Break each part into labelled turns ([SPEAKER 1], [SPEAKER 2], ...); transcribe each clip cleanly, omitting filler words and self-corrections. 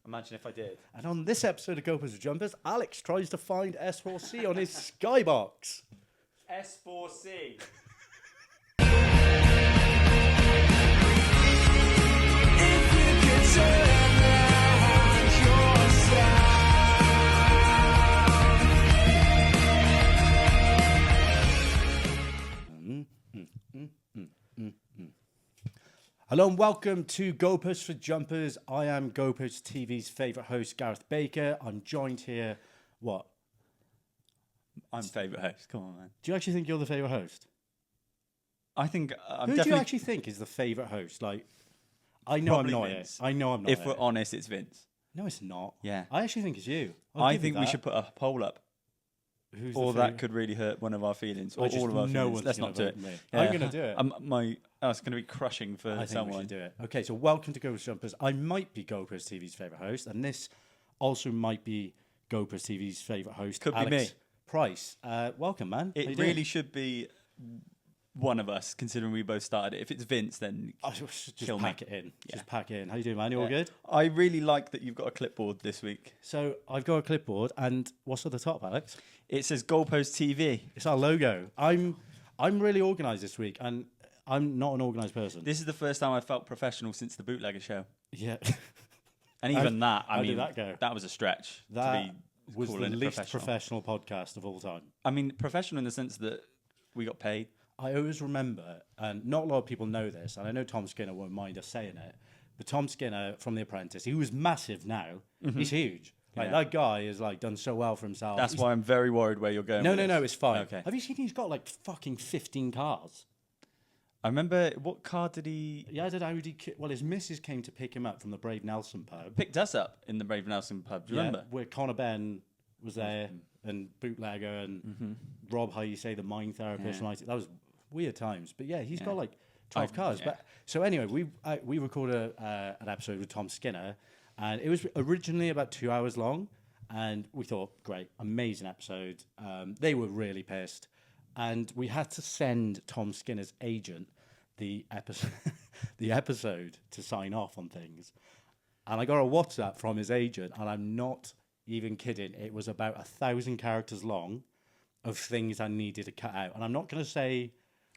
[SPEAKER 1] Imagine if I did.
[SPEAKER 2] And on this episode of Goalposts with Jumpers, Alex tries to find S4C on his skybox.
[SPEAKER 1] S4C.
[SPEAKER 2] Hello and welcome to Goalposts for Jumpers. I am Goalposts TV's favourite host, Gareth Baker. I'm joined here, what?
[SPEAKER 1] I'm favourite host. Come on, man.
[SPEAKER 2] Do you actually think you're the favourite host?
[SPEAKER 1] I think I'm
[SPEAKER 2] Who
[SPEAKER 1] definitely...
[SPEAKER 2] do you actually think is the favourite host? Like, I know
[SPEAKER 1] Probably
[SPEAKER 2] I'm not
[SPEAKER 1] Vince.
[SPEAKER 2] it. I know I'm not
[SPEAKER 1] If
[SPEAKER 2] it.
[SPEAKER 1] we're honest, it's Vince.
[SPEAKER 2] No, it's not.
[SPEAKER 1] Yeah.
[SPEAKER 2] I actually think it's you.
[SPEAKER 1] I think we should put a poll up.
[SPEAKER 2] Who's
[SPEAKER 1] Or
[SPEAKER 2] the
[SPEAKER 1] that
[SPEAKER 2] favourite?
[SPEAKER 1] could really hurt one of our feelings. Or
[SPEAKER 2] I just
[SPEAKER 1] all of our
[SPEAKER 2] know
[SPEAKER 1] feelings.
[SPEAKER 2] one's
[SPEAKER 1] Let's
[SPEAKER 2] gonna
[SPEAKER 1] not do
[SPEAKER 2] vote
[SPEAKER 1] it.
[SPEAKER 2] me.
[SPEAKER 1] Yeah.
[SPEAKER 2] I'm going to do it.
[SPEAKER 1] It's going to be crushing for
[SPEAKER 2] I think
[SPEAKER 1] someone.
[SPEAKER 2] we should do it. Okay, so welcome to Goalposts Jumpers. I might be Goalposts TV's favourite host, and this also might be Goalposts TV's favourite host,
[SPEAKER 1] Could be
[SPEAKER 2] Alex
[SPEAKER 1] me.
[SPEAKER 2] Price. Welcome, man. How you
[SPEAKER 1] It
[SPEAKER 2] doing?
[SPEAKER 1] really should be one of us, considering we both started it. If it's Vince, then
[SPEAKER 2] I just
[SPEAKER 1] kill
[SPEAKER 2] pack
[SPEAKER 1] me.
[SPEAKER 2] it in.
[SPEAKER 1] Yeah.
[SPEAKER 2] Just pack it in. How you doing, man? You all
[SPEAKER 1] Yeah.
[SPEAKER 2] good?
[SPEAKER 1] I really like that you've got a clipboard this week.
[SPEAKER 2] So I've got a clipboard, and what's at the top, Alex?
[SPEAKER 1] It says Goalpost TV.
[SPEAKER 2] It's our logo. I'm really organised this week, and I'm not an organised person.
[SPEAKER 1] This is the first time I felt professional since the Bootlegger show.
[SPEAKER 2] Yeah,
[SPEAKER 1] And even I
[SPEAKER 2] how did
[SPEAKER 1] mean,
[SPEAKER 2] that go?
[SPEAKER 1] that was a stretch
[SPEAKER 2] that
[SPEAKER 1] to be
[SPEAKER 2] was the
[SPEAKER 1] calling it
[SPEAKER 2] least
[SPEAKER 1] professional.
[SPEAKER 2] professional podcast of all time.
[SPEAKER 1] I mean, professional in the sense that we got paid.
[SPEAKER 2] I always remember, and not a lot of people know this, and I know Tom Skinner won't mind us saying it, but Tom Skinner from The Apprentice, he was massive now. He's huge. Like,
[SPEAKER 1] Yeah.
[SPEAKER 2] that guy has like done so well for himself.
[SPEAKER 1] That's
[SPEAKER 2] He's-
[SPEAKER 1] why I'm very worried where you're going.
[SPEAKER 2] No,
[SPEAKER 1] with
[SPEAKER 2] no,
[SPEAKER 1] this.
[SPEAKER 2] no, it's fine.
[SPEAKER 1] Okay.
[SPEAKER 2] Have you seen he's got like fucking 15 cars?
[SPEAKER 1] I remember, what car did he
[SPEAKER 2] Yeah, I did Audi. Well, his missus came to pick him up from the Brave Nelson pub.
[SPEAKER 1] picked us up in the Brave Nelson pub? Do you remember?
[SPEAKER 2] Where Conor Ben was there, and Bootlegger, and Rob, how you say, the mind therapist.
[SPEAKER 1] Yeah.
[SPEAKER 2] And that was weird times. But yeah, he's got
[SPEAKER 1] Yeah.
[SPEAKER 2] like 12 cars.
[SPEAKER 1] yeah.
[SPEAKER 2] But so anyway, we recorded an episode with Tom Skinner, and it was originally about 2 hours long. And we thought, great, amazing episode. They were really pissed. And we had to send Tom Skinner's agent the episode, the episode to sign off on things. And I got a WhatsApp from his agent, and I'm not even kidding. It was about 1,000 characters long of things I needed to cut out. And I'm not going to say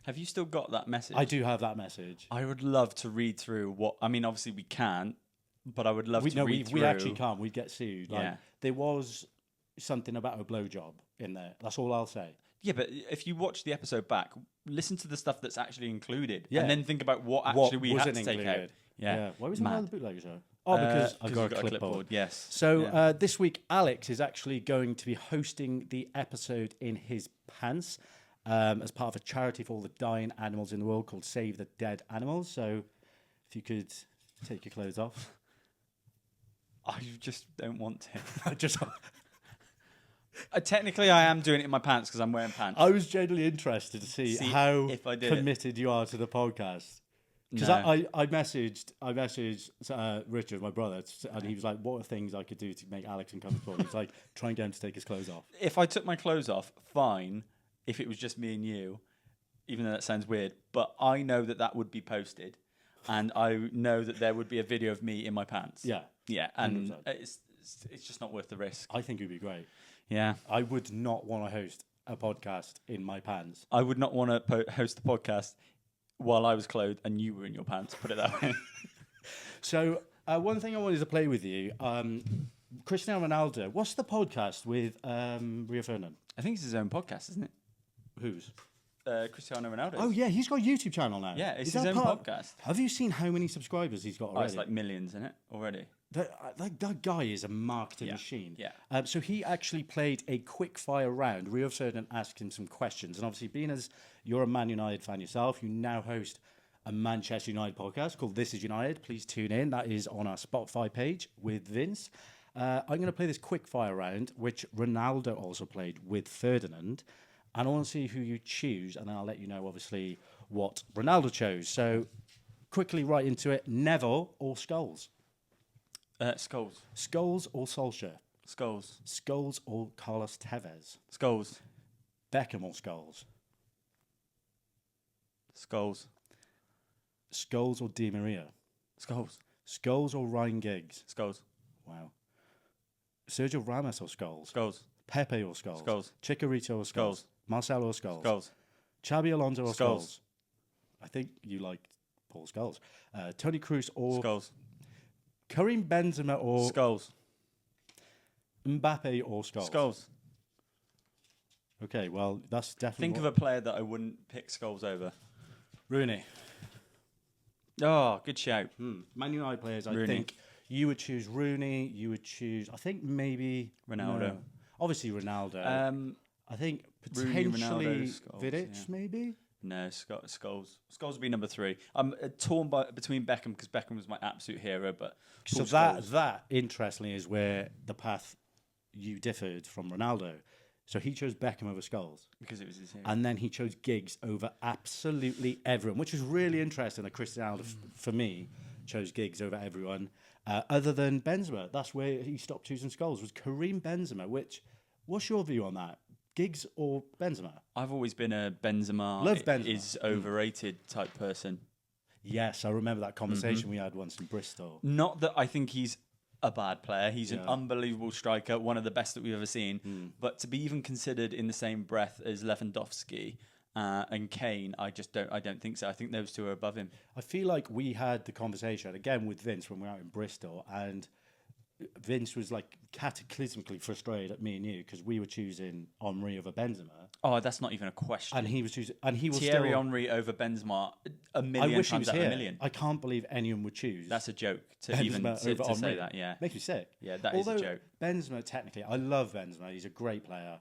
[SPEAKER 1] Have you still got that message?
[SPEAKER 2] I do have that message.
[SPEAKER 1] I would love to read through what... I mean, obviously we can't, but I would love to read through...
[SPEAKER 2] We actually can't. We'd get sued. Like,
[SPEAKER 1] Yeah.
[SPEAKER 2] There was something about a blowjob in there. That's all I'll say.
[SPEAKER 1] Yeah, but if you watch the episode back, listen to the stuff that's actually included,
[SPEAKER 2] Yeah.
[SPEAKER 1] and then think about what
[SPEAKER 2] What
[SPEAKER 1] actually we had
[SPEAKER 2] wasn't
[SPEAKER 1] to take out.
[SPEAKER 2] included?
[SPEAKER 1] Yeah.
[SPEAKER 2] Why was it
[SPEAKER 1] Mad.
[SPEAKER 2] on the bootlegger show? Oh, because I've got
[SPEAKER 1] you've
[SPEAKER 2] a clipboard.
[SPEAKER 1] Yes.
[SPEAKER 2] So
[SPEAKER 1] Yeah.
[SPEAKER 2] this week, Alex is actually going to be hosting the episode in his pants as part of a charity for all the dying animals in the world called Save the Dead Animals. So if you could take your clothes off.
[SPEAKER 1] I just don't want to.
[SPEAKER 2] Just,
[SPEAKER 1] Technically, I am doing it in my pants because I'm wearing pants.
[SPEAKER 2] I was genuinely interested to see how
[SPEAKER 1] if I did it.
[SPEAKER 2] committed you are to the podcast. Because
[SPEAKER 1] No.
[SPEAKER 2] I messaged Richard, my brother, and he was like, "What are things I could do to make Alex uncomfortable?" And he's like, "Try and get him to take his clothes off."
[SPEAKER 1] If I took my clothes off, fine. If it was just me and you, even though that sounds weird, but I know that that would be posted, and I know that there would be a video of me in my pants.
[SPEAKER 2] Yeah,
[SPEAKER 1] Yeah, and
[SPEAKER 2] 100%.
[SPEAKER 1] it's just not worth the risk.
[SPEAKER 2] I think it'd be great.
[SPEAKER 1] Yeah.
[SPEAKER 2] I would not want to host a podcast in my pants.
[SPEAKER 1] I would not want to host a podcast while I was clothed and you were in your pants, put it that way.
[SPEAKER 2] So one thing I wanted to play with you, Cristiano Ronaldo. What's the podcast with Rio Ferdinand?
[SPEAKER 1] I think it's his own podcast, isn't it?
[SPEAKER 2] Whose?
[SPEAKER 1] Cristiano Ronaldo.
[SPEAKER 2] Oh yeah, he's got a YouTube channel now.
[SPEAKER 1] Yeah, it's
[SPEAKER 2] Is
[SPEAKER 1] his
[SPEAKER 2] that
[SPEAKER 1] own
[SPEAKER 2] part-
[SPEAKER 1] podcast.
[SPEAKER 2] Have you seen how many subscribers he's got
[SPEAKER 1] Oh,
[SPEAKER 2] already?
[SPEAKER 1] it's like millions, isn't it, already?
[SPEAKER 2] That guy is a marketing
[SPEAKER 1] Yeah,
[SPEAKER 2] machine.
[SPEAKER 1] yeah.
[SPEAKER 2] So he actually played a quick fire round. Rio Ferdinand asked him some questions. And obviously, being as you're a Man United fan yourself, you now host a Manchester United podcast called This Is United. Please tune in. That is on our Spotify page with Vince. I'm going to play this quick fire round, which Ronaldo also played with Ferdinand. And I want to see who you choose. And then I'll let you know, obviously, what Ronaldo chose. So quickly right into it. Neville or Scholes?
[SPEAKER 1] Skulls.
[SPEAKER 2] Scholes or Solskjaer?
[SPEAKER 1] Skulls.
[SPEAKER 2] Scholes or Carlos Tevez?
[SPEAKER 1] Skulls.
[SPEAKER 2] Beckham or Scholes?
[SPEAKER 1] Skulls.
[SPEAKER 2] Scholes or Di Maria?
[SPEAKER 1] Skulls.
[SPEAKER 2] Scholes or Ryan Giggs?
[SPEAKER 1] Skulls.
[SPEAKER 2] Wow. Sergio Ramos or Scholes?
[SPEAKER 1] Scholes.
[SPEAKER 2] Pepe or Scholes?
[SPEAKER 1] Scholes.
[SPEAKER 2] Chicharito or Scholes?
[SPEAKER 1] Scholes.
[SPEAKER 2] Marcelo or Scholes?
[SPEAKER 1] Scholes.
[SPEAKER 2] Xabi Alonso or
[SPEAKER 1] Scholes.
[SPEAKER 2] Scholes? I think you like Paul Scholes. Toni Kroos or
[SPEAKER 1] Scholes.
[SPEAKER 2] Karim Benzema or
[SPEAKER 1] Scholes.
[SPEAKER 2] Mbappe or Scholes?
[SPEAKER 1] Scholes.
[SPEAKER 2] Okay, well, that's definitely...
[SPEAKER 1] Think of a player that I wouldn't pick Scholes over.
[SPEAKER 2] Rooney.
[SPEAKER 1] Oh, good shout.
[SPEAKER 2] Man United players, I
[SPEAKER 1] Rooney.
[SPEAKER 2] think you would choose Rooney. You would choose, I think maybe...
[SPEAKER 1] Ronaldo.
[SPEAKER 2] No. Obviously Ronaldo. I think
[SPEAKER 1] Rooney,
[SPEAKER 2] potentially
[SPEAKER 1] Ronaldo, Scholes,
[SPEAKER 2] Vidic,
[SPEAKER 1] yeah.
[SPEAKER 2] maybe?
[SPEAKER 1] No, Scholes. Scholes would be number 3. I'm torn between Beckham because Beckham was my absolute hero, but
[SPEAKER 2] So that, interestingly, is where the path you differed from Ronaldo. So he chose Beckham over Scholes.
[SPEAKER 1] because it was his hero.
[SPEAKER 2] And then he chose Giggs over absolutely everyone, which is really interesting that Cristiano, for me, chose Giggs over everyone, other than Benzema. That's where he stopped choosing Scholes, was Karim Benzema, which, what's your view on that? Giggs or Benzema?
[SPEAKER 1] I've always been a Benzema,
[SPEAKER 2] Love Benzema.
[SPEAKER 1] is overrated type person.
[SPEAKER 2] Yes, I remember that conversation we had once in Bristol.
[SPEAKER 1] Not that I think he's a bad player. He's an unbelievable striker, one of the best that we've ever seen. But to be even considered in the same breath as Lewandowski and Kane, I don't think so. I think those two are above him.
[SPEAKER 2] I feel like we had the conversation again with Vince when we were out in Bristol, and Vince was like cataclysmically frustrated at me and you because we were choosing Henry over Benzema,
[SPEAKER 1] Oh, that's not even a question.
[SPEAKER 2] and he was choosing, and he was
[SPEAKER 1] Thierry
[SPEAKER 2] still.
[SPEAKER 1] Henry over Benzema a
[SPEAKER 2] I
[SPEAKER 1] million
[SPEAKER 2] wish he
[SPEAKER 1] times
[SPEAKER 2] was
[SPEAKER 1] out of
[SPEAKER 2] here.
[SPEAKER 1] a million.
[SPEAKER 2] I can't believe anyone would choose.
[SPEAKER 1] That's a joke to
[SPEAKER 2] Benzema
[SPEAKER 1] even
[SPEAKER 2] over
[SPEAKER 1] to
[SPEAKER 2] Henry.
[SPEAKER 1] say that. Yeah,
[SPEAKER 2] Makes me sick.
[SPEAKER 1] Yeah, that is a
[SPEAKER 2] Although
[SPEAKER 1] joke.
[SPEAKER 2] Benzema, technically, I love Benzema. He's a great player,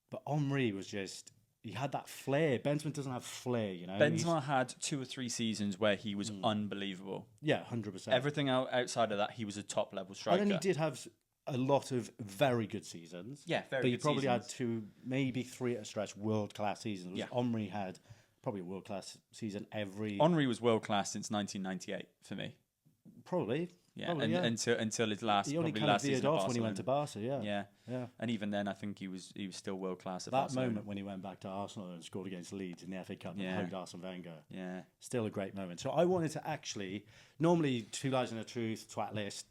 [SPEAKER 2] but Henry was just. He had that flair. Benzema doesn't have flair, you know.
[SPEAKER 1] Benzema had 2 or 3 seasons where he was unbelievable.
[SPEAKER 2] Yeah, 100%.
[SPEAKER 1] Everything outside of that, he was a top level striker.
[SPEAKER 2] And then he did have a lot of very good seasons.
[SPEAKER 1] Yeah, very
[SPEAKER 2] But he
[SPEAKER 1] good
[SPEAKER 2] probably
[SPEAKER 1] seasons.
[SPEAKER 2] had 2, maybe 3 at a stretch world-class seasons.
[SPEAKER 1] Yeah.
[SPEAKER 2] Henry had probably a world-class season every...
[SPEAKER 1] Henry was world class since 1998 for me.
[SPEAKER 2] Probably.
[SPEAKER 1] Yeah,
[SPEAKER 2] Probably,
[SPEAKER 1] until his last,
[SPEAKER 2] He only
[SPEAKER 1] probably
[SPEAKER 2] kind of
[SPEAKER 1] last
[SPEAKER 2] veered
[SPEAKER 1] season at
[SPEAKER 2] off when he went to
[SPEAKER 1] Barcelona.
[SPEAKER 2] Barca, yeah.
[SPEAKER 1] Yeah, and even then, I think he was still world class at
[SPEAKER 2] That
[SPEAKER 1] Barcelona.
[SPEAKER 2] moment when he went back to Arsenal and scored against Leeds in the FA Cup
[SPEAKER 1] Yeah.
[SPEAKER 2] and hugged Arsene Wenger.
[SPEAKER 1] Yeah,
[SPEAKER 2] Still a great moment. So I wanted to actually, normally 2 Lies and a Truth, Twat List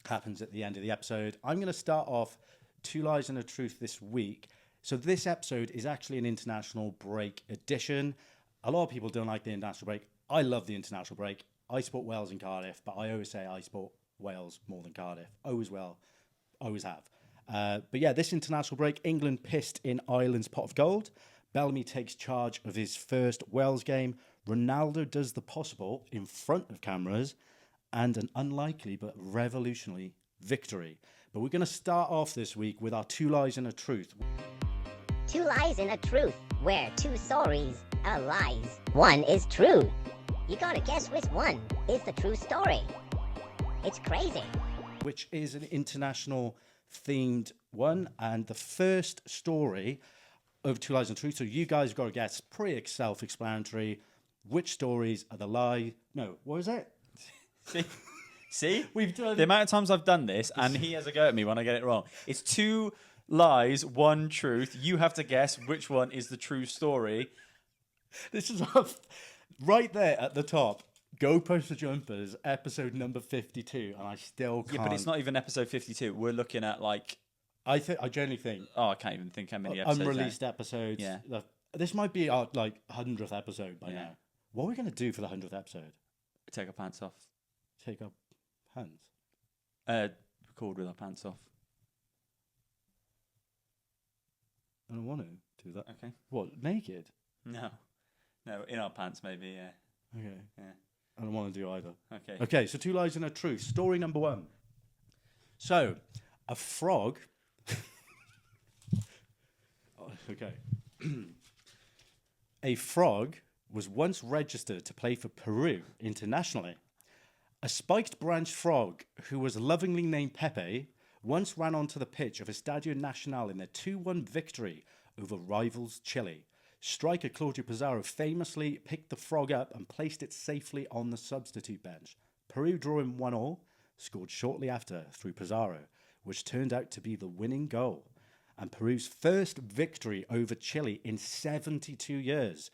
[SPEAKER 2] happens at the end of the episode. I'm going to start off 2 Lies and a Truth this week. So this episode is actually an international break edition. A lot of people don't like the international break. I love the international break. I support Wales and Cardiff, but I always say I support Wales more than Cardiff. Always will. Always have. But yeah, this international break, England pissed in Ireland's pot of gold. Bellamy takes charge of his first Wales game. Ronaldo does the possible in front of cameras, and an unlikely but revolutionary victory. But we're going to start off this week with our 2 Lies and a Truth.
[SPEAKER 3] 2 lies and a truth, where 2 stories are lies. 1 is true. You gotta guess which one is the true story. It's crazy.
[SPEAKER 2] Which is an international themed one, and the first story of 2 Lies and Truth. So you guys have got to guess, pretty self-explanatory, which stories are the lie. No, what is it?
[SPEAKER 1] See,
[SPEAKER 2] We've done
[SPEAKER 1] the amount of times I've done this, and he has a go at me when I get it wrong. It's 2 lies, 1 truth. You have to guess which one is the true story.
[SPEAKER 2] This is right there at the top. Goalposts for Jumpers, episode number 52, and I still can't.
[SPEAKER 1] Yeah, but it's not even episode 52. We're looking at like,
[SPEAKER 2] I genuinely think
[SPEAKER 1] I can't even think how many episodes.
[SPEAKER 2] unreleased episodes.
[SPEAKER 1] Yeah.
[SPEAKER 2] This might be our 100th episode by
[SPEAKER 1] Yeah.
[SPEAKER 2] now. What are we going to do for the 100th episode?
[SPEAKER 1] Take our pants off.
[SPEAKER 2] Take our hands.
[SPEAKER 1] Record with our pants off.
[SPEAKER 2] I don't want to do that.
[SPEAKER 1] Okay.
[SPEAKER 2] What, naked?
[SPEAKER 1] No, in our pants maybe. Yeah.
[SPEAKER 2] Okay.
[SPEAKER 1] Yeah.
[SPEAKER 2] I don't want to do either.
[SPEAKER 1] Okay.
[SPEAKER 2] Okay, so 2 Lies and a Truth. Story number 1. So, a frog... okay. A frog was once registered to play for Peru internationally. A spiked branch frog, who was lovingly named Pepe, once ran onto the pitch of Estadio Nacional in their 2-1 victory over rivals Chile. Striker Claudio Pizarro famously picked the frog up and placed it safely on the substitute bench. Peru drawing 1-1, scored shortly after through Pizarro, which turned out to be the winning goal, and Peru's first victory over Chile in 72 years.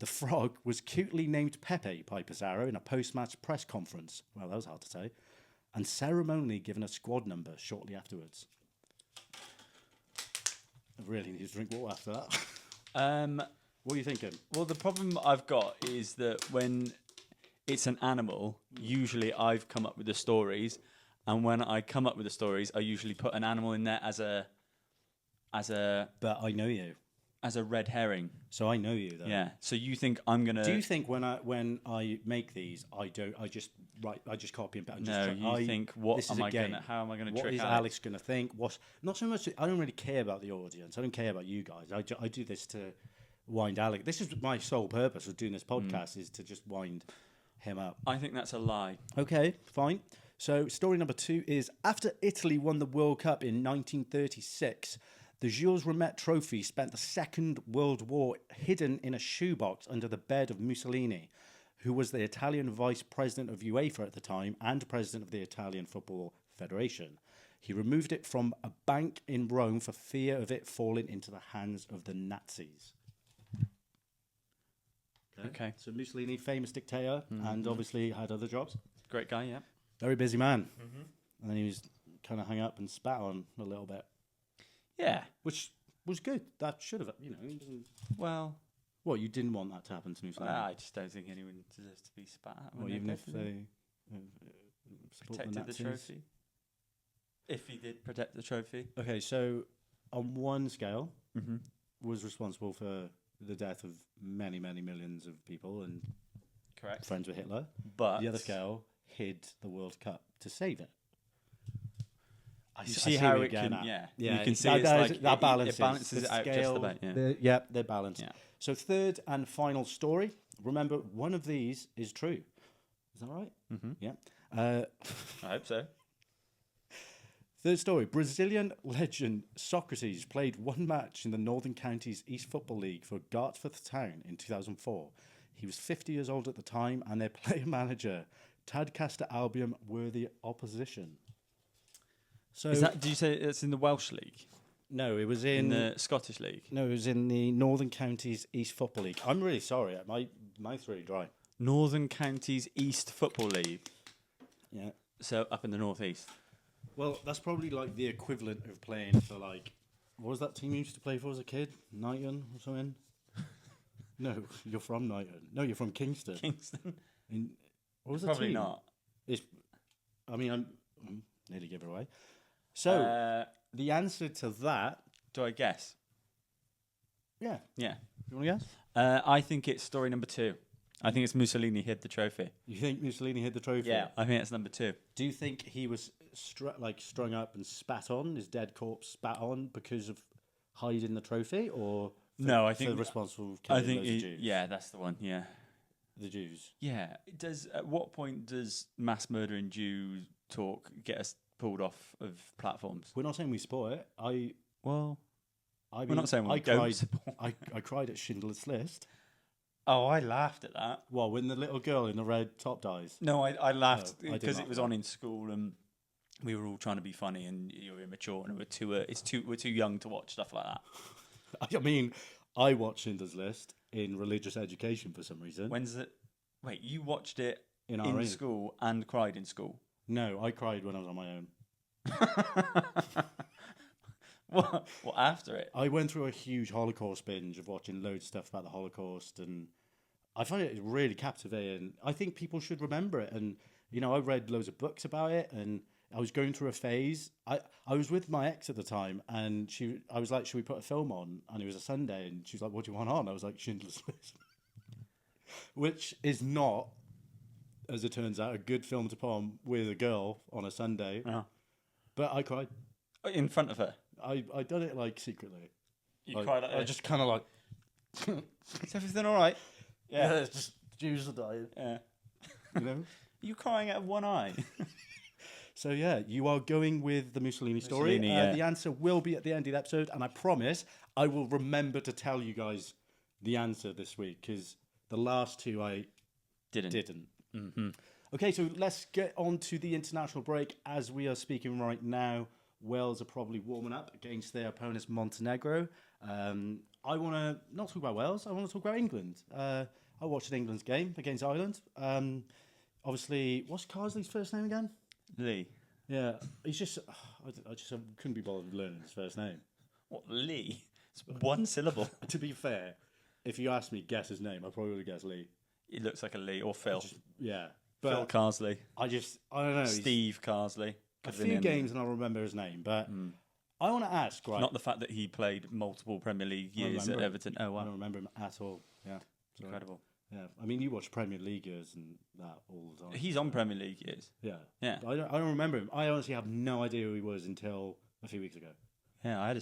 [SPEAKER 2] The frog was cutely named Pepe by Pizarro in a post-match press conference. Well, that was hard to say. and ceremonially given a squad number shortly afterwards. I really need to drink water after that. What are you thinking?
[SPEAKER 1] Well, the problem I've got is that when it's an animal, usually I've come up with the stories, and when I come up with the stories, I usually put an animal in there as a
[SPEAKER 2] But I know you,
[SPEAKER 1] as a red herring.
[SPEAKER 2] so I know you. Though.
[SPEAKER 1] Yeah. So you think I'm gonna?
[SPEAKER 2] Do you think when I make these, I just copy and paste?
[SPEAKER 1] No, you think
[SPEAKER 2] this is a game.
[SPEAKER 1] how am I gonna
[SPEAKER 2] What
[SPEAKER 1] trick
[SPEAKER 2] is
[SPEAKER 1] Alex?
[SPEAKER 2] Alex going to think? What? Not so much. I don't really care about the audience. I don't care about you guys. I do this to wind Alex. This is my sole purpose of doing this podcast is to just wind him up.
[SPEAKER 1] I think that's a lie.
[SPEAKER 2] Okay, fine. So story number 2 is after Italy won the World Cup in 1936, the Jules Rimet Trophy spent the Second World War hidden in a shoebox under the bed of Mussolini, who was the Italian vice president of UEFA at the time and president of the Italian Football Federation. He removed it from a bank in Rome for fear of it falling into the hands of the Nazis.
[SPEAKER 1] Okay.
[SPEAKER 2] So Mussolini, famous dictator, and obviously had other jobs.
[SPEAKER 1] Great guy, yeah.
[SPEAKER 2] Very busy man. And then he was kind of hung up and spat on a little bit,
[SPEAKER 1] Yeah.
[SPEAKER 2] which was good. That should have, he doesn't...
[SPEAKER 1] Well,
[SPEAKER 2] What, you didn't want that to happen to Mussolini?
[SPEAKER 1] I just don't think anyone deserves to be spat at.
[SPEAKER 2] Well,
[SPEAKER 1] when
[SPEAKER 2] even
[SPEAKER 1] they're
[SPEAKER 2] if
[SPEAKER 1] president.
[SPEAKER 2] they support
[SPEAKER 1] Protected the
[SPEAKER 2] Nazis?
[SPEAKER 1] trophy. If he did protect the trophy.
[SPEAKER 2] Okay, so on one scale,
[SPEAKER 1] Mm-hmm.
[SPEAKER 2] was responsible for the death of many, many millions of people and
[SPEAKER 1] Correct.
[SPEAKER 2] friends with Hitler.
[SPEAKER 1] But
[SPEAKER 2] The other scale hid the World Cup to save it.
[SPEAKER 1] you see how
[SPEAKER 2] where
[SPEAKER 1] it
[SPEAKER 2] you're
[SPEAKER 1] can,
[SPEAKER 2] getting at.
[SPEAKER 1] yeah. You can see
[SPEAKER 2] that,
[SPEAKER 1] it's like
[SPEAKER 2] that balances.
[SPEAKER 1] it balances
[SPEAKER 2] The
[SPEAKER 1] it out just
[SPEAKER 2] scale,
[SPEAKER 1] about, yeah.
[SPEAKER 2] they're balanced.
[SPEAKER 1] Yeah.
[SPEAKER 2] So third and final story. Remember, one of these is true. Is that right?
[SPEAKER 1] Mm-hmm.
[SPEAKER 2] Yeah.
[SPEAKER 1] I hope so.
[SPEAKER 2] Third story. Brazilian legend Socrates played one match in the Northern Counties East Football League for Dartford Town in 2004. He was 50 years old at the time, and their player-manager, Tadcaster Albion, were the opposition. So
[SPEAKER 1] Did you say it's in the Welsh League?
[SPEAKER 2] no, it was
[SPEAKER 1] In the Scottish League?
[SPEAKER 2] No, it was in the Northern Counties East Football League. I'm really sorry. My mouth's really dry.
[SPEAKER 1] Northern Counties East Football League.
[SPEAKER 2] Yeah.
[SPEAKER 1] So up in the northeast.
[SPEAKER 2] Well, that's probably like the equivalent of playing for like, what was that team you used to play for as a kid? Knighton or something? No, you're from Knighton. No, you're from Kingston.
[SPEAKER 1] Kingston?
[SPEAKER 2] What was the
[SPEAKER 1] Probably
[SPEAKER 2] team?
[SPEAKER 1] not.
[SPEAKER 2] I'm nearly give it away. So the answer to that,
[SPEAKER 1] Do I guess?
[SPEAKER 2] yeah.
[SPEAKER 1] Yeah.
[SPEAKER 2] You want to guess?
[SPEAKER 1] I think it's story number 2. I think it's Mussolini hid the trophy.
[SPEAKER 2] You think Mussolini hid the trophy?
[SPEAKER 1] Yeah, I think it's number 2.
[SPEAKER 2] Do you think he was strung up and spat on, his dead corpse spat on because of hiding the trophy, or
[SPEAKER 1] No, I
[SPEAKER 2] for
[SPEAKER 1] think
[SPEAKER 2] responsible for
[SPEAKER 1] I
[SPEAKER 2] killing
[SPEAKER 1] think
[SPEAKER 2] loads of Jews?
[SPEAKER 1] yeah, that's the one. Yeah,
[SPEAKER 2] The Jews.
[SPEAKER 1] yeah. At what point does mass murdering Jew talk get us pulled off of platforms?
[SPEAKER 2] We're not saying we support it.
[SPEAKER 1] Well,
[SPEAKER 2] We're
[SPEAKER 1] not saying we don't support.
[SPEAKER 2] I cried at Schindler's List.
[SPEAKER 1] Oh, I laughed at that.
[SPEAKER 2] Well, when the little girl in the red top dies.
[SPEAKER 1] No, I laughed
[SPEAKER 2] I did
[SPEAKER 1] because
[SPEAKER 2] laugh
[SPEAKER 1] it was
[SPEAKER 2] at
[SPEAKER 1] on
[SPEAKER 2] that.
[SPEAKER 1] in school and we were all trying to be funny and you're immature and we're too young to watch stuff like that.
[SPEAKER 2] I mean, I watched Schindler's List in religious education for some reason.
[SPEAKER 1] When's it? Wait, you watched it
[SPEAKER 2] In
[SPEAKER 1] in
[SPEAKER 2] RE.
[SPEAKER 1] school and cried in school?
[SPEAKER 2] No, I cried when I was on my own.
[SPEAKER 1] What after it?
[SPEAKER 2] I went through a huge Holocaust binge of watching loads of stuff about the Holocaust, and I find it really captivating. I think people should remember it, and I read loads of books about it, and I was going through a phase. I was with my ex at the time, and I was like, "Should we put a film on?" And it was a Sunday, and she was like, "What do you want on?" I was like, "Schindler's List," which is not, as it turns out, a good film to put on with a girl on a Sunday.
[SPEAKER 1] Oh.
[SPEAKER 2] But I cried.
[SPEAKER 1] In front of her?
[SPEAKER 2] I done it like secretly.
[SPEAKER 1] You cried like
[SPEAKER 2] I
[SPEAKER 1] this?
[SPEAKER 2] just kind of like.
[SPEAKER 1] Is everything all right?
[SPEAKER 2] Yeah, it's just Jews are dying.
[SPEAKER 1] Yeah.
[SPEAKER 2] You know.
[SPEAKER 1] Are you crying out of one eye?
[SPEAKER 2] So yeah, you are going with the Mussolini story.
[SPEAKER 1] Mussolini, yeah.
[SPEAKER 2] The answer will be at the end of the episode, and I promise I will remember to tell you guys the answer this week because the last two I didn't.
[SPEAKER 1] Mm-hmm.
[SPEAKER 2] Okay, so let's get on to the international break. As we are speaking right now, Wales are probably warming up against their opponents Montenegro. I want to not talk about Wales. I want to talk about England. I watched England's game against Ireland. Obviously, what's Carsley's first name again?
[SPEAKER 1] Lee.
[SPEAKER 2] Yeah, he's just. I just couldn't be bothered learning his first name.
[SPEAKER 1] What, Lee? It's one syllable.
[SPEAKER 2] To be fair, if you asked me to guess his name, I probably would have guessed Lee.
[SPEAKER 1] He looks like a Lee or Phil.
[SPEAKER 2] Yeah.
[SPEAKER 1] Phil Carsley.
[SPEAKER 2] I don't know.
[SPEAKER 1] Steve Carsley.
[SPEAKER 2] A few games and I'll remember his name, but I want to ask, right?
[SPEAKER 1] Not the fact that he played multiple Premier League years at Everton. Oh, wow.
[SPEAKER 2] I don't remember him at all. Yeah.
[SPEAKER 1] Incredible.
[SPEAKER 2] Yeah. I mean, you watch Premier League years and that all the time.
[SPEAKER 1] He's on Premier League years.
[SPEAKER 2] Yeah.
[SPEAKER 1] Yeah.
[SPEAKER 2] I don't remember him. I honestly have no idea who he was until a few weeks ago.
[SPEAKER 1] Yeah,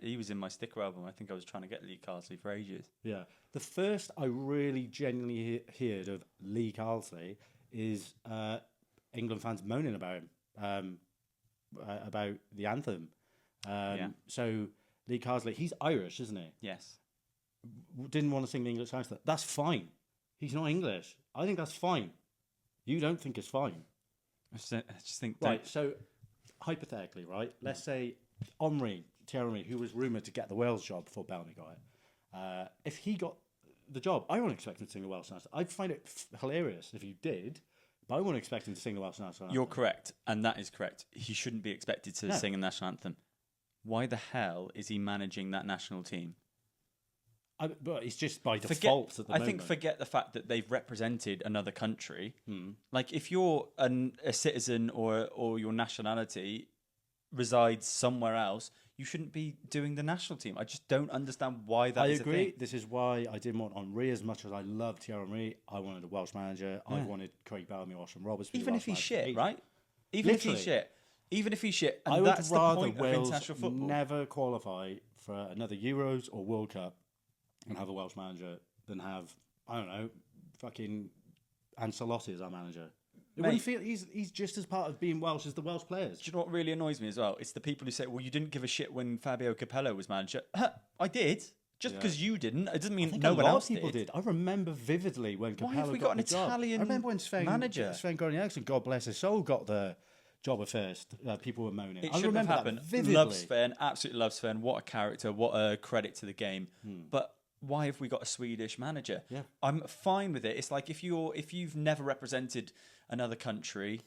[SPEAKER 1] he was in my sticker album. I think I was trying to get Lee Carsley for ages.
[SPEAKER 2] Yeah. The first I really genuinely heard of Lee Carsley is England fans moaning about him, about the anthem. So Lee Carsley, he's Irish, isn't he?
[SPEAKER 1] Yes.
[SPEAKER 2] Didn't want to sing the English anthem. That's fine. He's not English. I think that's fine. You don't think it's fine.
[SPEAKER 1] I just think...
[SPEAKER 2] Right, so hypothetically, right, let's say Thierry Henry, who was rumoured to get the Wales job before Bellamy got it, if he got the job, I wouldn't expect him to sing the Welsh national anthem. I'd find it hilarious if you did, but I wouldn't expect him to sing the Welsh national anthem.
[SPEAKER 1] You're correct, and that is correct. He shouldn't be expected to sing a national anthem. Why the hell is he managing that national team?
[SPEAKER 2] But it's just by default at the moment.
[SPEAKER 1] I think forget the fact that they've represented another country. Like if you're a citizen or your nationality resides somewhere else, you shouldn't be doing the national team. I just don't understand why that is a thing. I agree.
[SPEAKER 2] This is why I didn't want Henry as much as I loved Thierry Henry. I wanted a Welsh manager. I wanted Craig Bellamy or Sean Roberts.
[SPEAKER 1] Even if he's shit, right? Even if he's shit. Even if he's shit. And that's the point of international football.
[SPEAKER 2] Never qualify for another Euros or World Cup and have a Welsh manager than have, I don't know, fucking Ancelotti as our manager. Wouldn't feel he's just as part of being Welsh as the Welsh players.
[SPEAKER 1] Do you know what really annoys me as well? It's the people who say, well, you didn't give a shit when Fabio Capello was manager. I did. Just because you didn't, it doesn't mean no one else did.
[SPEAKER 2] A lot of people did. I remember vividly when Capello got the job.
[SPEAKER 1] Why have we got an Italian manager?
[SPEAKER 2] I remember when Sven-Göran Eriksson, God bless his soul, got the job at first. People were moaning.
[SPEAKER 1] It shouldn't have happened. Love Sven, absolutely love Sven. What a character, what a credit to the game. But why have we got a Swedish manager?
[SPEAKER 2] Yeah.
[SPEAKER 1] I'm fine with it. It's like if you've never represented another country,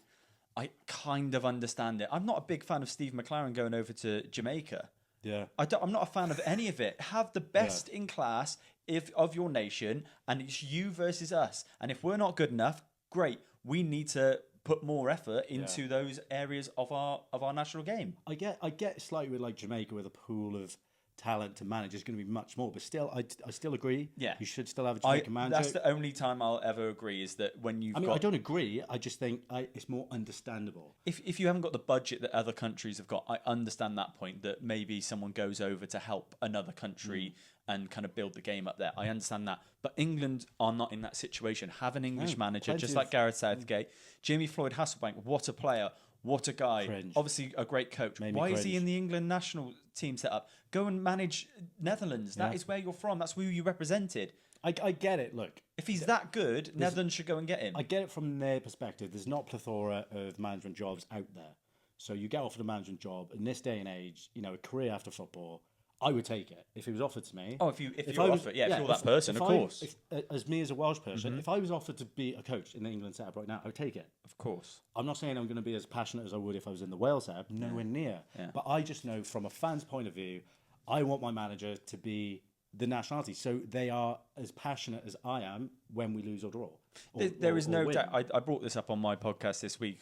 [SPEAKER 1] I kind of understand it. I'm not a big fan of Steve McLaren going over to Jamaica.
[SPEAKER 2] Yeah.
[SPEAKER 1] I'm not a fan of any of it. Have the best in class of your nation, and it's you versus us. And if we're not good enough, great. We need to put more effort into those areas of our national game.
[SPEAKER 2] I get slightly with like Jamaica with a pool of talent to manage is going to be much more, but still, I still agree.
[SPEAKER 1] Yeah,
[SPEAKER 2] you should still have a Jamaican manager.
[SPEAKER 1] That's the only time I'll ever agree is that when you've.
[SPEAKER 2] I don't agree. I just think it's more understandable.
[SPEAKER 1] If you haven't got the budget that other countries have got, I understand that point. That maybe someone goes over to help another country and kind of build the game up there. I understand that, but England are not in that situation. Have an English manager, just like Gareth Southgate, Jimmy Floyd Hasselbank. What a player! What a guy.
[SPEAKER 2] Cringe.
[SPEAKER 1] Obviously a great coach. Why is he in the England national team setup? Go and manage Netherlands. That is where you're from. That's who you represented.
[SPEAKER 2] I get it. Look,
[SPEAKER 1] if he's that good, Netherlands should go and get him.
[SPEAKER 2] I get it from their perspective. There's not a plethora of management jobs out there. So you get offered a management job in this day and age, a career after football. I would take it if it was offered to me.
[SPEAKER 1] Oh, if you're offered, if you're that person, of course.
[SPEAKER 2] As me as a Welsh person, if I was offered to be a coach in the England setup right now, I would take it.
[SPEAKER 1] Of course.
[SPEAKER 2] I'm not saying I'm going to be as passionate as I would if I was in the Wales setup, nowhere near.
[SPEAKER 1] Yeah.
[SPEAKER 2] But I just know from a fan's point of view, I want my manager to be the nationality, so they are as passionate as I am when we lose or draw.
[SPEAKER 1] There is no doubt. I brought this up on my podcast this week.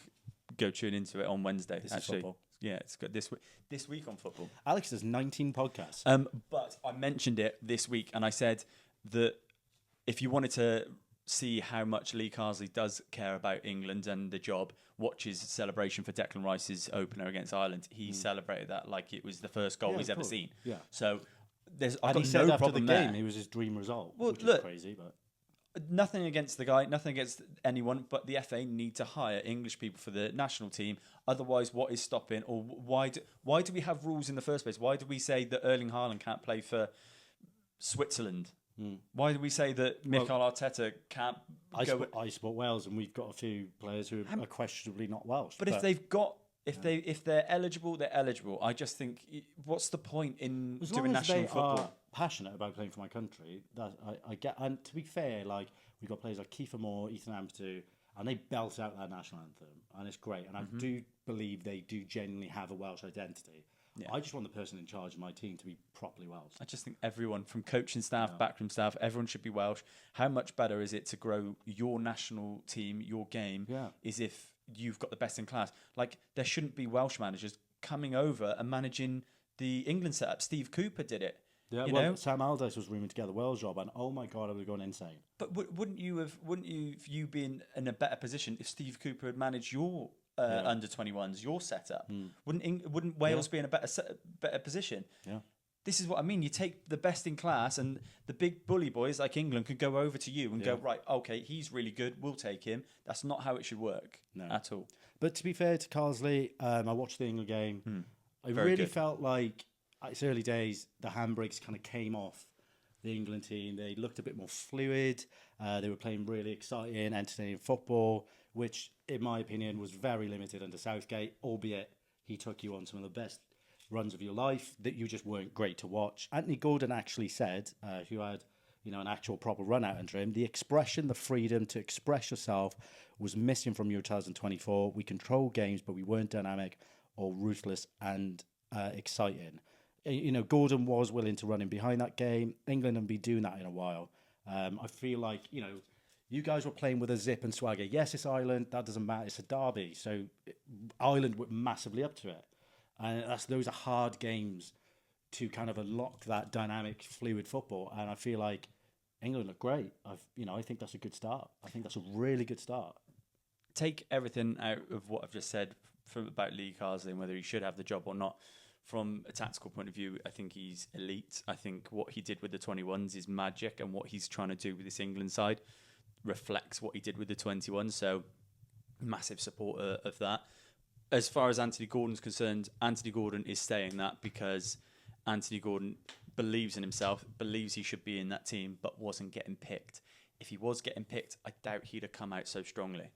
[SPEAKER 1] Go tune into it on Wednesday.
[SPEAKER 2] This is football.
[SPEAKER 1] Yeah, it's good this week on football.
[SPEAKER 2] Alex does 19 podcasts.
[SPEAKER 1] But I mentioned it this week, and I said that if you wanted to see how much Lee Carsley does care about England and the job, watch his celebration for Declan Rice's opener against Ireland. He celebrated that like it was the first goal he's ever seen.
[SPEAKER 2] Yeah.
[SPEAKER 1] So
[SPEAKER 2] I've got no problem there. It was his dream result, which is crazy, but.
[SPEAKER 1] Nothing against the guy, nothing against anyone, but the FA need to hire English people for the national team. Otherwise, what is stopping, or why do we have rules in the first place? Why do we say that Erling Haaland can't play for Switzerland? Why do we say that Mikel Arteta can't go?
[SPEAKER 2] I support Wales, and we've got a few players who are questionably not Welsh.
[SPEAKER 1] But if they've got. If they're eligible, they're eligible. I just think, what's the point in doing national football?
[SPEAKER 2] Are passionate about playing for my country. That I get. And to be fair, like we've got players like Kiefer Moore, Ethan Ampadu, and they belt out that national anthem, and it's great. And I do believe they do genuinely have a Welsh identity. Yeah. I just want the person in charge of my team to be properly Welsh.
[SPEAKER 1] I just think everyone, from coaching staff, backroom staff, everyone should be Welsh. How much better is it to grow your national team, your game, is if you've got the best in class? Like, there shouldn't be Welsh managers coming over and managing the England setup. Steve Cooper did it.
[SPEAKER 2] Yeah, well, Sam Allardyce was rumoured to get the Wales job, and oh my God, I would have gone insane.
[SPEAKER 1] But wouldn't you been in a better position if Steve Cooper had managed your under 21s, your setup? Wouldn't Wales be in a better position?
[SPEAKER 2] Yeah.
[SPEAKER 1] This is what I mean. You take the best in class, and the big bully boys like England could go over to you and go, right, okay, he's really good, we'll take him. That's not how it should work at all.
[SPEAKER 2] But to be fair to Carsley, I watched the England game. I really felt like it's early days, the handbrakes kind of came off the England team. They looked a bit more fluid. They were playing really exciting, entertaining football, which, in my opinion, was very limited under Southgate, albeit he took you on some of the best runs of your life that you just weren't great to watch. Anthony Gordon actually said, who had an actual proper run out under him, the expression, the freedom to express yourself was missing from Euro 2024. We controlled games, but we weren't dynamic or ruthless and exciting. Gordon was willing to run in behind that game. England have been doing that in a while. I feel like, you guys were playing with a zip and swagger. Yes, it's Ireland. That doesn't matter. It's a derby. So Ireland were massively up to it. And those are hard games to kind of unlock that dynamic, fluid football. And I feel like England look great. I think that's a good start. I think that's a really good start.
[SPEAKER 1] Take everything out of what I've just said about Lee Carsley and whether he should have the job or not. From a tactical point of view, I think he's elite. I think what he did with the 21s is magic, and what he's trying to do with this England side reflects what he did with the 21s. So, massive supporter of that. As far as Anthony Gordon's concerned, Anthony Gordon is saying that because Anthony Gordon believes in himself, believes he should be in that team, but wasn't getting picked. If he was getting picked, I doubt he'd have come out so strongly.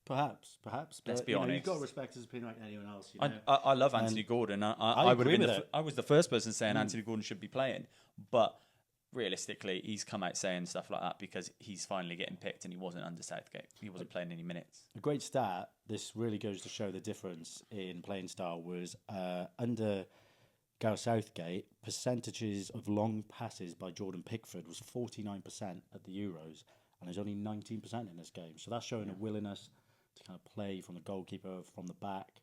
[SPEAKER 2] Perhaps.
[SPEAKER 1] Let's be honest.
[SPEAKER 2] You've got to respect his opinion like anyone else.
[SPEAKER 1] I love Anthony Gordon. I would have been. I was the first person saying Anthony Gordon should be playing, but realistically, he's come out saying stuff like that because he's finally getting picked, and he wasn't under Southgate. He wasn't playing any minutes.
[SPEAKER 2] A great stat. This really goes to show the difference in playing style. Was under Gareth Southgate, percentages of long passes by Jordan Pickford was 49% at the Euros, and there's only 19% in this game. So that's showing a willingness to kind of play from the goalkeeper, from the back.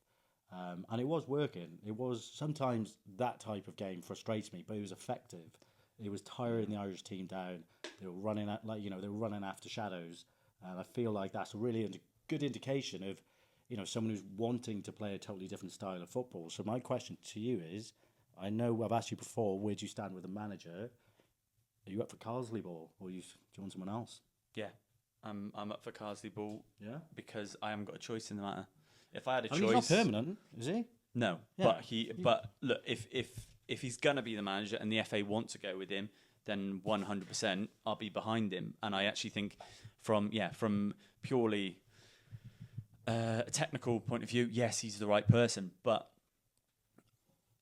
[SPEAKER 2] And it was working. It was sometimes that type of game frustrates me, but it was effective. It was tiring the Irish team down. They were running they were running after shadows. And I feel like that's a really good indication of, someone who's wanting to play a totally different style of football. So my question to you is, I know I've asked you before, where do you stand with the manager? Are you up for Carsley ball, or do you want someone else?
[SPEAKER 1] Yeah. I'm up for Carsley ball.
[SPEAKER 2] Yeah,
[SPEAKER 1] because I haven't got a choice in the matter. If I had a choice,
[SPEAKER 2] he's not permanent, is he?
[SPEAKER 1] No, yeah. But look, if he's gonna be the manager and the FA want to go with him, then 100% I'll be behind him. And I actually think, from purely a technical point of view, yes, he's the right person. But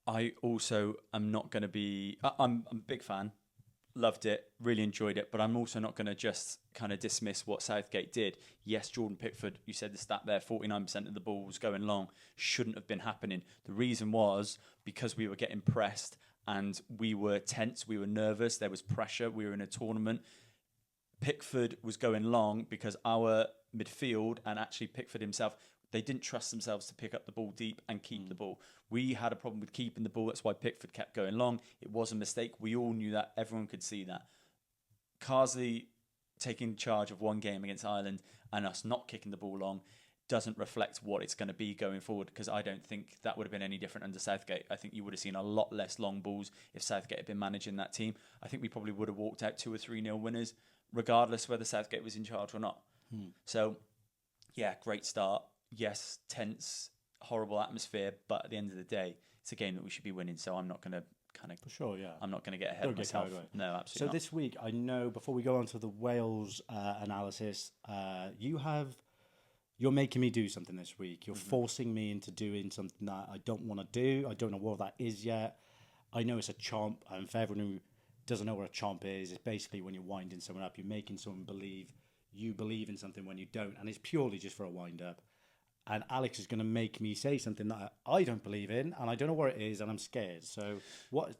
[SPEAKER 1] I also am not going to be. I'm a big fan. Loved it, really enjoyed it, but I'm also not going to just kind of dismiss what Southgate did. Yes, Jordan Pickford, you said the stat there, 49% of the balls going long, shouldn't have been happening. The reason was because we were getting pressed and we were tense, we were nervous, there was pressure, we were in a tournament. Pickford was going long because our midfield, and actually Pickford himself, they didn't trust themselves to pick up the ball deep and keep the ball. We had a problem with keeping the ball. That's why Pickford kept going long. It was a mistake. We all knew that. Everyone could see that. Carsley taking charge of one game against Ireland and us not kicking the ball long doesn't reflect what it's going to be going forward, because I don't think that would have been any different under Southgate. I think you would have seen a lot less long balls if Southgate had been managing that team. I think we probably would have walked out 2 or 3-0 winners, regardless whether Southgate was in charge or not. So, yeah, great start. Yes, tense, horrible atmosphere, but at the end of the day, it's a game that we should be winning. So I'm not going to
[SPEAKER 2] For sure, yeah.
[SPEAKER 1] I'm not going to get ahead of myself. No, absolutely
[SPEAKER 2] So
[SPEAKER 1] not.
[SPEAKER 2] this week, I know, before we go on to the Wales analysis, you're making me do something this week. You're forcing me into doing something that I don't want to do. I don't know what that is yet. I know it's a chomp, and for everyone who doesn't know what a chomp is, it's basically when you're winding someone up, you're making someone believe you believe in something when you don't, and it's purely just for a wind-up. And Alex is going to make me say something that I don't believe in, and I don't know what it is, and I'm scared. So,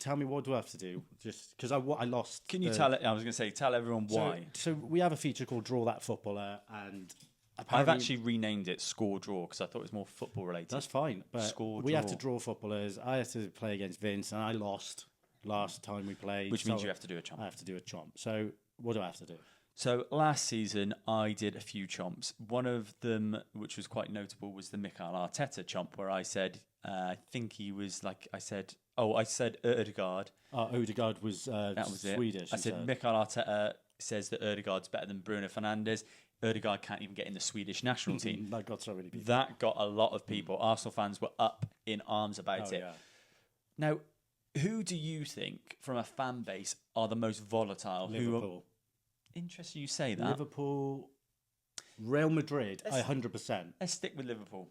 [SPEAKER 2] tell me, what do I have to do? Just because I lost.
[SPEAKER 1] Can you tell it? I was going to say, tell everyone why.
[SPEAKER 2] So we have a feature called Draw That Footballer, and
[SPEAKER 1] I've actually renamed it Score Draw because I thought it was more football related.
[SPEAKER 2] That's fine, but we have to draw footballers. I have to play against Vince, and I lost last time we played.
[SPEAKER 1] Which means you have to do a chomp.
[SPEAKER 2] I have to do a chomp. So what do I have to do?
[SPEAKER 1] So last season, I did a few chomps. One of them, which was quite notable, was the Mikel Arteta chomp, where I said, I think he was like, I said Ødegaard.
[SPEAKER 2] Ødegaard was,
[SPEAKER 1] that was
[SPEAKER 2] Swedish.
[SPEAKER 1] I said Mikel Arteta says that Ødegaard's better than Bruno Fernandes. Ødegaard can't even get in the Swedish national team.
[SPEAKER 2] That got so many people.
[SPEAKER 1] That got a lot of people. Arsenal fans were up in arms about it.
[SPEAKER 2] Yeah.
[SPEAKER 1] Now, who do you think, from a fan base, are the most volatile?
[SPEAKER 2] Liverpool.
[SPEAKER 1] Interesting you say that.
[SPEAKER 2] Liverpool, Real Madrid, 100%.
[SPEAKER 1] Let's stick with Liverpool.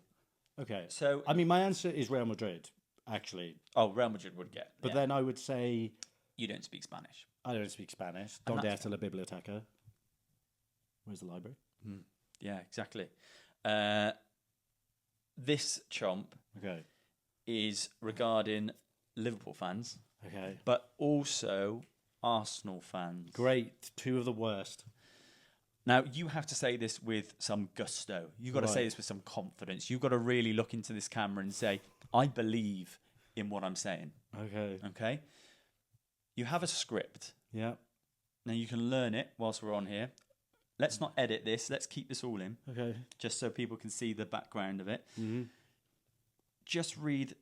[SPEAKER 2] Okay.
[SPEAKER 1] So,
[SPEAKER 2] I mean, my answer is Real Madrid, actually.
[SPEAKER 1] Oh, Real Madrid would get.
[SPEAKER 2] But then I would say...
[SPEAKER 1] You don't speak Spanish.
[SPEAKER 2] I don't speak Spanish. Donde está la biblioteca? Where's the library?
[SPEAKER 1] Yeah, exactly. This chomp is regarding Liverpool fans.
[SPEAKER 2] Okay.
[SPEAKER 1] But also Arsenal fans.
[SPEAKER 2] Great. Two of the worst.
[SPEAKER 1] Now, you have to say this with some gusto. You've got to say this with some confidence. You've got to really look into this camera and say, I believe in what I'm saying. Okay? You have a script.
[SPEAKER 2] Yeah.
[SPEAKER 1] Now, you can learn it whilst we're on here. Let's not edit this. Let's keep this all in.
[SPEAKER 2] Okay.
[SPEAKER 1] Just so people can see the background of it.
[SPEAKER 2] Mm-hmm.
[SPEAKER 1] Just read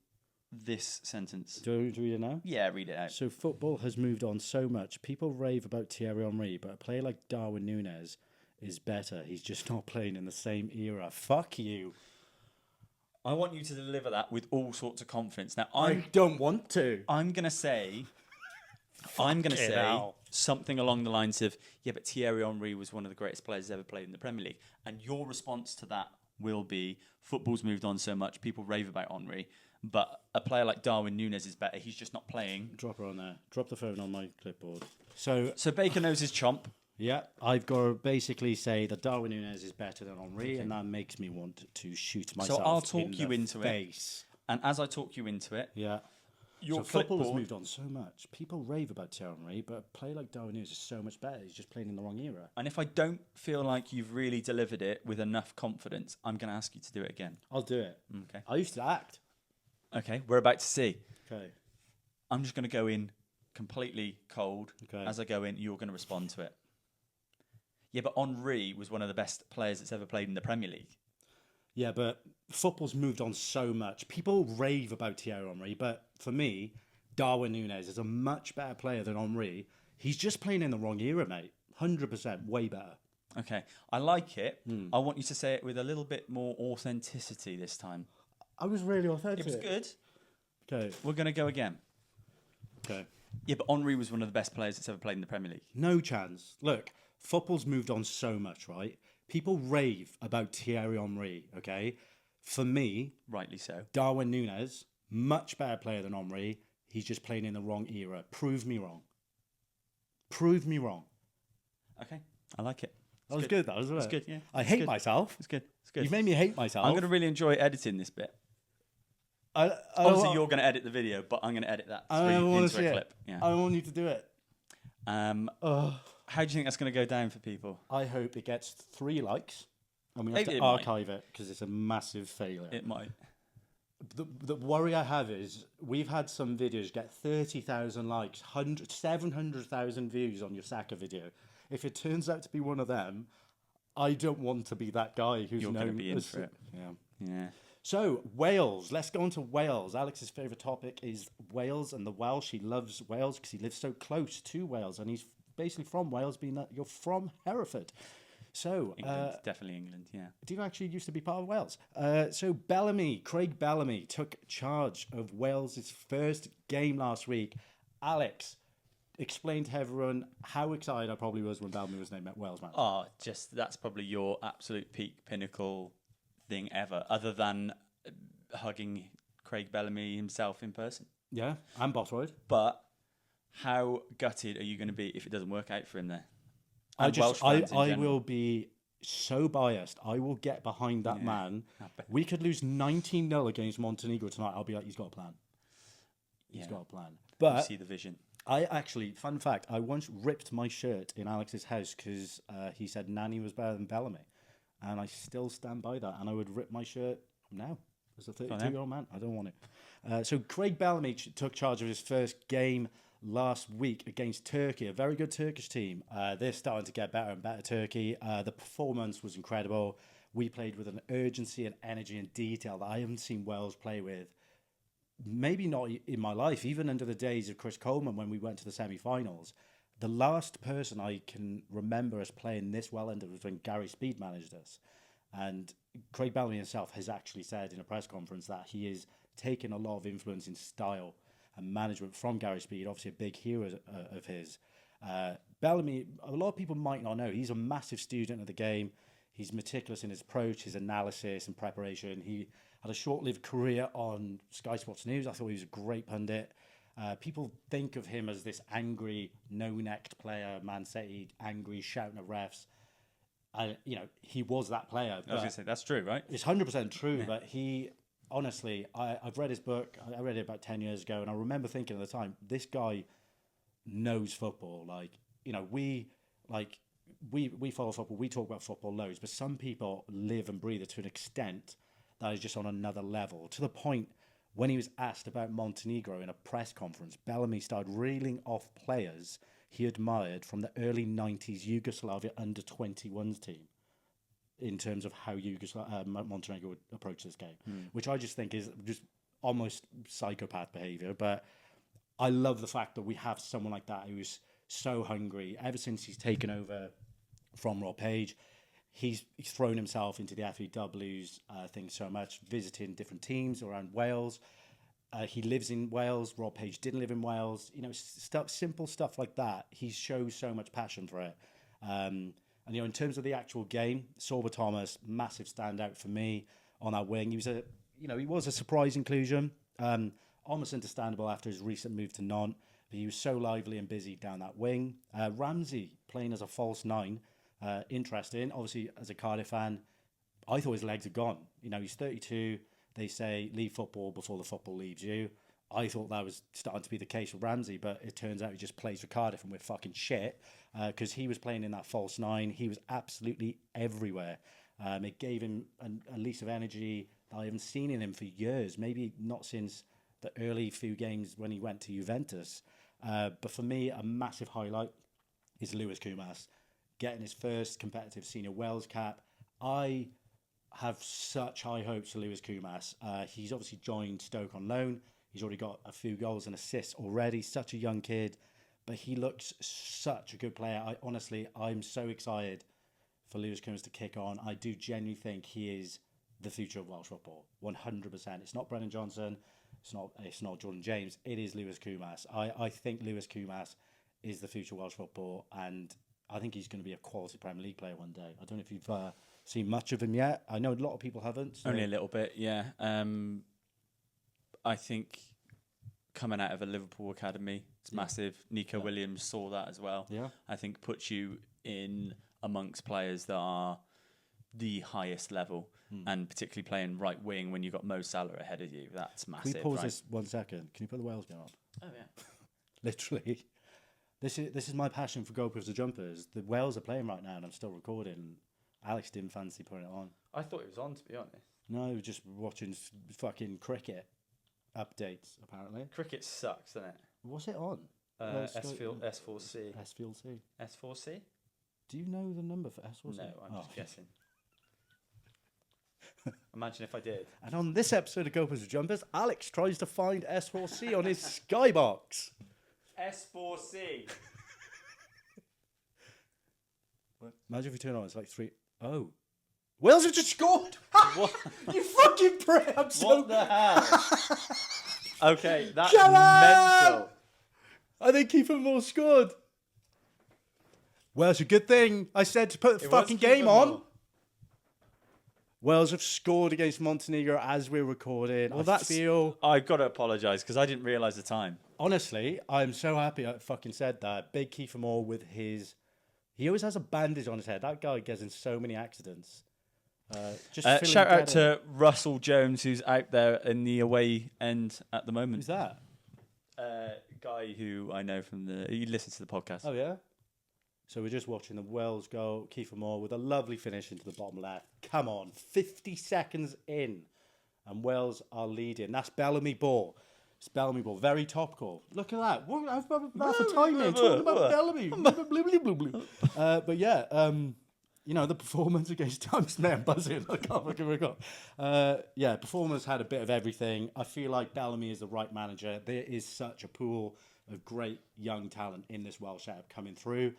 [SPEAKER 1] this sentence.
[SPEAKER 2] Do you want to read it now?
[SPEAKER 1] Yeah, read it out.
[SPEAKER 2] So football has moved on so much. People rave about Thierry Henry, but a player like Darwin Núñez is better. He's just not playing in the same era. Fuck you.
[SPEAKER 1] I want you to deliver that with all sorts of confidence. Now,
[SPEAKER 2] I don't want to.
[SPEAKER 1] I'm going to say... something along the lines of, yeah, but Thierry Henry was one of the greatest players ever played in the Premier League. And your response to that will be, football's moved on so much, people rave about Henry, but a player like Darwin Núñez is better. He's just not playing.
[SPEAKER 2] Drop her on there. Drop the phone on my clipboard. So
[SPEAKER 1] Baker knows his chomp.
[SPEAKER 2] Yeah, I've got to basically say that Darwin Núñez is better than Henry, and that makes me want to shoot myself.
[SPEAKER 1] So I'll talk you into
[SPEAKER 2] face.
[SPEAKER 1] It. And as I talk you into it,
[SPEAKER 2] your football has moved on so much. People rave about Thierry Henry, but a player like Darwin Núñez is so much better. He's just playing in the wrong era.
[SPEAKER 1] And if I don't feel like you've really delivered it with enough confidence, I'm going to ask you to do it again.
[SPEAKER 2] I'll do it.
[SPEAKER 1] Okay.
[SPEAKER 2] I used to act.
[SPEAKER 1] Okay, we're about to see.
[SPEAKER 2] Okay.
[SPEAKER 1] I'm just going to go in completely cold.
[SPEAKER 2] Okay.
[SPEAKER 1] As I go in, you're going to respond to it. Yeah, but Henry was one of the best players that's ever played in the Premier League.
[SPEAKER 2] Yeah, but football's moved on so much. People rave about Thierry Henry, but for me, Darwin Núñez is a much better player than Henry. He's just playing in the wrong era, mate. 100%, way better.
[SPEAKER 1] Okay, I like it. I want you to say it with a little bit more authenticity this time.
[SPEAKER 2] I was really authentic.
[SPEAKER 1] It was good.
[SPEAKER 2] Okay.
[SPEAKER 1] We're going to go again.
[SPEAKER 2] Okay.
[SPEAKER 1] Yeah, but Henry was one of the best players that's ever played in the Premier League.
[SPEAKER 2] No chance. Look, football's moved on so much, right? People rave about Thierry Henry, okay? For me...
[SPEAKER 1] Rightly so.
[SPEAKER 2] Darwin Núñez, much better player than Henry. He's just playing in the wrong era. Prove me wrong. Prove me wrong.
[SPEAKER 1] Okay, I like it.
[SPEAKER 2] That was good, wasn't it?
[SPEAKER 1] It's good, yeah.
[SPEAKER 2] I hate myself.
[SPEAKER 1] It's good. It's good.
[SPEAKER 2] You've made me hate myself.
[SPEAKER 1] I'm going to really enjoy editing this bit. Obviously, you're going to edit the video, but I'm going to edit that into a clip. Yeah.
[SPEAKER 2] I want you to do it.
[SPEAKER 1] How do you think that's going to go down for people?
[SPEAKER 2] I hope it gets 3 likes, and we have to archive it because it's a massive failure.
[SPEAKER 1] It might.
[SPEAKER 2] The worry I have is we've had some videos get 30,000 likes, 700,000 views on your Saka video. If it turns out to be one of them, I don't want to be that guy who's
[SPEAKER 1] You're going to be in for it.
[SPEAKER 2] Yeah. So, Wales. Let's go on to Wales. Alex's favourite topic is Wales and the Welsh. He loves Wales because he lives so close to Wales, and he's basically from Wales, being that you're from Hereford. So,
[SPEAKER 1] England, definitely England, yeah.
[SPEAKER 2] Do you actually used to be part of Wales? So Bellamy, Craig Bellamy, took charge of Wales' first game last week. Alex, explain to everyone how excited I probably was when Bellamy was named Wales man.
[SPEAKER 1] Oh, that's probably your absolute peak pinnacle thing ever, other than hugging Craig Bellamy himself in person.
[SPEAKER 2] Yeah, and Bothroyd.
[SPEAKER 1] But how gutted are you going to be if it doesn't work out for him there? Welsh fans in
[SPEAKER 2] I
[SPEAKER 1] general.
[SPEAKER 2] will be so biased. I will get behind that man. We could lose 19-0 against Montenegro tonight. I'll be like, he's got a plan. He's got a plan. But
[SPEAKER 1] you see the vision.
[SPEAKER 2] I actually, fun fact, I once ripped my shirt in Alex's house because he said Nani was better than Bellamy. And I still stand by that. And I would rip my shirt now as a 32-year-old man. I don't want it. So Craig Bellamy took charge of his first game last week against Turkey, a very good Turkish team. They're starting to get better and better, Turkey. The performance was incredible. We played with an urgency and energy and detail that I haven't seen Wales play with, maybe not in my life, even under the days of Chris Coleman when we went to the semi-finals. The last person I can remember us playing this well under was when Gary Speed managed us. And Craig Bellamy himself has actually said in a press conference that he is taking a lot of influence in style and management from Gary Speed, obviously a big hero of his. Bellamy, a lot of people might not know, he's a massive student of the game. He's meticulous in his approach, his analysis and preparation. He had a short-lived career on Sky Sports News. I thought he was a great pundit. People think of him as this angry, no-necked player, Man City, angry, shouting at refs. He was that player.
[SPEAKER 1] I was going to say, that's true, right?
[SPEAKER 2] It's 100% true, but he... Honestly, I've read his book. I read it about 10 years ago, and I remember thinking at the time, this guy knows football. We follow football. We talk about football loads, but some people live and breathe it to an extent that is just on another level. To the point when he was asked about Montenegro in a press conference, Bellamy started reeling off players he admired from the early 90s Yugoslavia under-21s team, in terms of how Montenegro would approach this game, which I just think is just almost psychopath behaviour. But I love the fact that we have someone like that who's so hungry. Ever since he's taken over from Rob Page, he's thrown himself into the FEW's thing so much, visiting different teams around Wales. He lives in Wales. Rob Page didn't live in Wales. Simple stuff like that. He shows so much passion for it. And in terms of the actual game, Sorba Thomas, massive standout for me on that wing. He was a surprise inclusion, almost understandable after his recent move to Nantes, but he was so lively and busy down that wing. Ramsey playing as a false nine, interesting. Obviously, as a Cardiff fan, I thought his legs are gone. He's 32. They say leave football before the football leaves you. I thought that was starting to be the case with Ramsey, but it turns out he just plays for Cardiff and we're fucking shit because he was playing in that false nine. He was absolutely everywhere. It gave him a lease of energy that I haven't seen in him for years, maybe not since the early few games when he went to Juventus. But for me, a massive highlight is Lewis Koumas getting his first competitive senior Wales cap. I have such high hopes for Lewis Koumas. He's obviously joined Stoke on loan. He's already got a few goals and assists already. Such a young kid, but he looks such a good player. I'm so excited for Lewis Koumas to kick on. I do genuinely think he is the future of Welsh football, 100%. It's not Brennan Johnson. It's not Jordan James. It is Lewis Koumas. I think Lewis Koumas is the future of Welsh football, and I think he's going to be a quality Premier League player one day. I don't know if you've seen much of him yet. I know a lot of people haven't. So.
[SPEAKER 1] Only a little bit, yeah. I think coming out of a Liverpool academy, it's massive. Nico Williams saw that as well.
[SPEAKER 2] Yeah.
[SPEAKER 1] I think puts you in amongst players that are the highest level, and particularly playing right wing when you've got Mo Salah ahead of you. That's massive.
[SPEAKER 2] Can we pause this 1 second? Can you put the Wales game on?
[SPEAKER 1] Oh, yeah.
[SPEAKER 2] Literally. This is my passion for Goalposts to Jumpers. The Wales are playing right now and I'm still recording. Alex didn't fancy putting it on.
[SPEAKER 1] I thought it was on, to be honest.
[SPEAKER 2] No, just watching fucking cricket updates, apparently.
[SPEAKER 1] Cricket sucks, doesn't it?
[SPEAKER 2] What's it on?
[SPEAKER 1] S4C.
[SPEAKER 2] S4C.
[SPEAKER 1] S4C?
[SPEAKER 2] Do you know the number for S4C?
[SPEAKER 1] No, I'm just guessing. Imagine if I did.
[SPEAKER 2] And on this episode of Goalposts to Jumpers, Alex tries to find S4C on his Skybox.
[SPEAKER 1] S4C.
[SPEAKER 2] Imagine if you turn on, it's like 3. Oh. Wales have just scored!
[SPEAKER 1] What?
[SPEAKER 2] You fucking prick! I'm so...
[SPEAKER 1] What the hell? Okay, that's
[SPEAKER 2] Come on!
[SPEAKER 1] mental.
[SPEAKER 2] I think Kiefer Moore scored. Wales, a good thing I said to put the fucking game on. Wales have scored against Montenegro as we're recording.
[SPEAKER 1] Well, I've got to apologise because I didn't realise the time.
[SPEAKER 2] Honestly, I'm so happy I fucking said that. Big Kiefer Moore with his... He always has a bandage on his head. That guy gets in so many accidents.
[SPEAKER 1] Shout out to Russell Jones, who's out there in the away end at the moment.
[SPEAKER 2] Who's that?
[SPEAKER 1] Guy who I know from he listens to the podcast.
[SPEAKER 2] Oh, yeah? So we're just watching the Wales goal, Kiefer Moore, with a lovely finish into the bottom left. Come on, 50 seconds in, and Wales are leading. That's Bellamy ball. It's Bellamy ball. Very topical. Look at that. What, I've got half a time here talking about Bellamy. But yeah, you know, the performance against Times Man buzzing. I can't fucking recall. Yeah, performance had a bit of everything. I feel like Bellamy is the right manager. There is such a pool of great young talent in this Welsh setup coming through.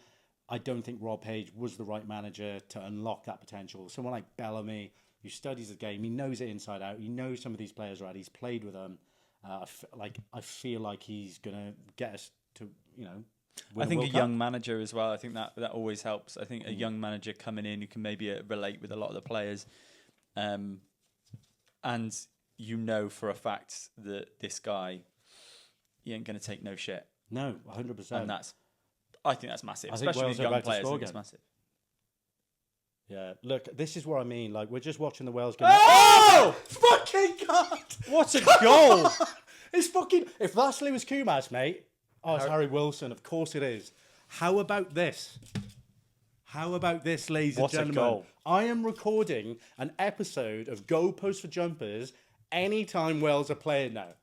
[SPEAKER 2] I don't think Rob Page was the right manager to unlock that potential. Someone like Bellamy, who studies the game, he knows it inside out. He knows some of these players right. He's played with them. I feel like he's gonna get us to, you know.
[SPEAKER 1] I think a young manager as well. I think that always helps. I think a young manager coming in who can maybe relate with a lot of the players, and you know for a fact that this guy, he ain't gonna take no shit.
[SPEAKER 2] No, 100%.
[SPEAKER 1] And I think that's massive, especially with young players. I think it's massive.
[SPEAKER 2] Yeah, look, this is what I mean. Like, we're just watching the Wales game.
[SPEAKER 1] Oh!
[SPEAKER 2] Fucking God!
[SPEAKER 1] What a goal!
[SPEAKER 2] It's fucking... If that's Lewis Kumas, mate... Oh, it's Harry Wilson. Of course it is. How about this? How about this, ladies and gentlemen?
[SPEAKER 1] What a goal.
[SPEAKER 2] I am recording an episode of Goalposts for Jumpers anytime Wales are playing now.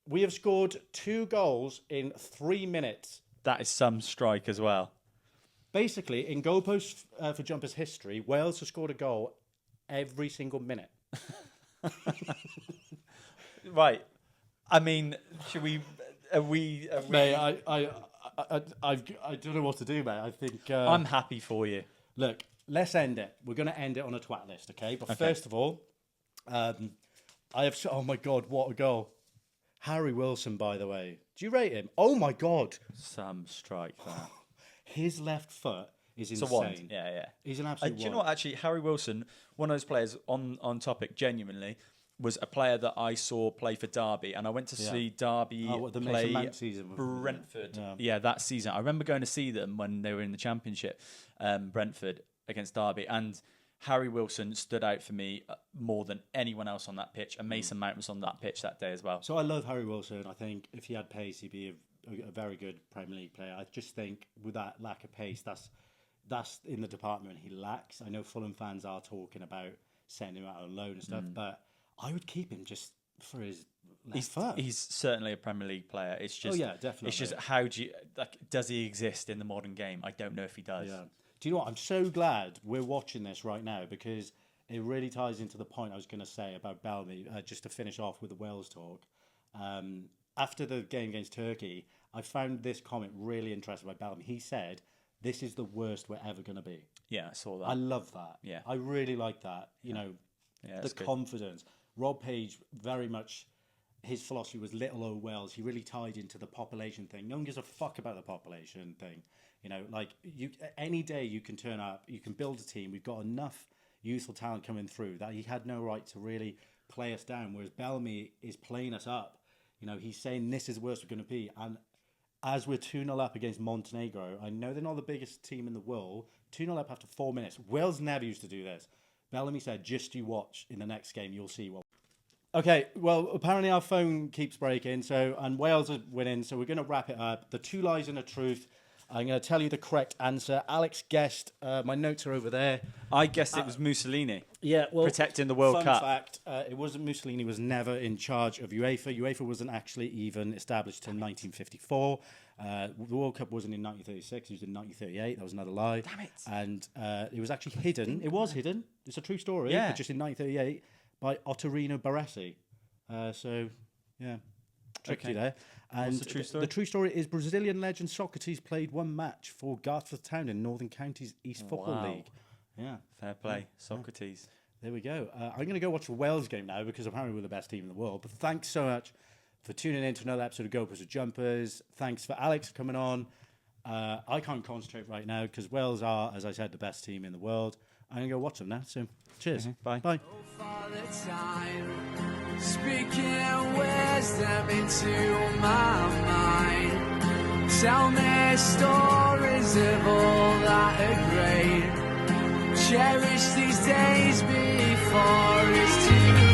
[SPEAKER 2] We have scored 2 goals in 3 minutes.
[SPEAKER 1] That is some strike as well.
[SPEAKER 2] Basically, in Goalposts for Jumpers history, Wales have scored a goal every single minute.
[SPEAKER 1] Right. I mean, should we... Are we...
[SPEAKER 2] Mate, I don't know what to do, mate. I think...
[SPEAKER 1] I'm happy for you.
[SPEAKER 2] Look, let's end it. We're going to end it on a twat list, okay? But first of all, I have... Oh, my God, what a goal. Harry Wilson, by the way. Do you rate him? Oh, my God.
[SPEAKER 1] Some strike, that.
[SPEAKER 2] His left foot is insane.
[SPEAKER 1] It's a wand. Yeah.
[SPEAKER 2] He's an absolute
[SPEAKER 1] Do you know what, actually, Harry Wilson, one of those players on topic, genuinely, was a player that I saw play for Derby, and I went to see Derby play Brentford. Yeah, that season. I remember going to see them when they were in the Championship, Brentford against Derby, and Harry Wilson stood out for me more than anyone else on that pitch, and Mason Mount was on that pitch that day as well.
[SPEAKER 2] So I love Harry Wilson. I think if he had pace, he'd be a very good Premier League player. I just think with that lack of pace, that's in the department he lacks. I know Fulham fans are talking about sending him out on loan and stuff, but I would keep him just for his left foot.
[SPEAKER 1] He's certainly a Premier League player. It's just,
[SPEAKER 2] definitely.
[SPEAKER 1] It's just how do you does he exist in the modern game? I don't know if he does.
[SPEAKER 2] Yeah. Do you know what? I'm so glad we're watching this right now because it really ties into the point I was going to say about Bellamy. Just to finish off with the Wales talk, after the game against Turkey, I found this comment really interesting by Bellamy. He said, "This is the worst we're ever going to be."
[SPEAKER 1] Yeah, I saw that.
[SPEAKER 2] I love that.
[SPEAKER 1] Yeah,
[SPEAKER 2] I really like that. You know, the confidence. Rob Page, very much, his philosophy was little old Wales. He really tied into the population thing. No one gives a fuck about the population thing. You know, like, any day you can turn up, you can build a team. We've got enough youthful talent coming through that he had no right to really play us down, whereas Bellamy is playing us up. You know, he's saying this is the worst we're going to be. And as we're 2-0 up against Montenegro, I know they're not the biggest team in the world, 2-0 up after 4 minutes. Wales never used to do this. Bellamy said, just you watch in the next game, you'll see what. Okay, well, apparently our phone keeps breaking, and Wales are winning, so we're going to wrap it up. The 2 lies and a truth. I'm going to tell you the correct answer. Alex guessed, my notes are over there.
[SPEAKER 1] I guessed it was Mussolini.
[SPEAKER 2] Yeah, well,
[SPEAKER 1] protecting the World Cup.
[SPEAKER 2] Fun fact, it wasn't Mussolini, was never in charge of UEFA. UEFA wasn't actually even established until 1954. The World Cup wasn't in 1936, it was in 1938. That was another lie.
[SPEAKER 1] Damn it.
[SPEAKER 2] And it was actually hidden. It was hidden. It's a true story.
[SPEAKER 1] Yeah.
[SPEAKER 2] But just in 1938 by Ottorino Baresi. So, yeah. Tricky there. And
[SPEAKER 1] what's the true story?
[SPEAKER 2] The true story is Brazilian legend Socrates played 1 match for Garforth Town in Northern Counties East Football League. Yeah.
[SPEAKER 1] Fair play. Socrates.
[SPEAKER 2] There we go. I'm going to go watch the Wales game now because apparently we're the best team in the world. But thanks so much for tuning in to another episode of Goalposts with Jumpers. Thanks for Alex for coming on. I can't concentrate right now because Wales are, as I said, the best team in the world. I'm going to go watch them now. So, cheers.
[SPEAKER 1] Bye.
[SPEAKER 2] Bye.
[SPEAKER 4] Speaking wisdom into my mind, Tell me stories of all that are great. Cherish these days before it's too late.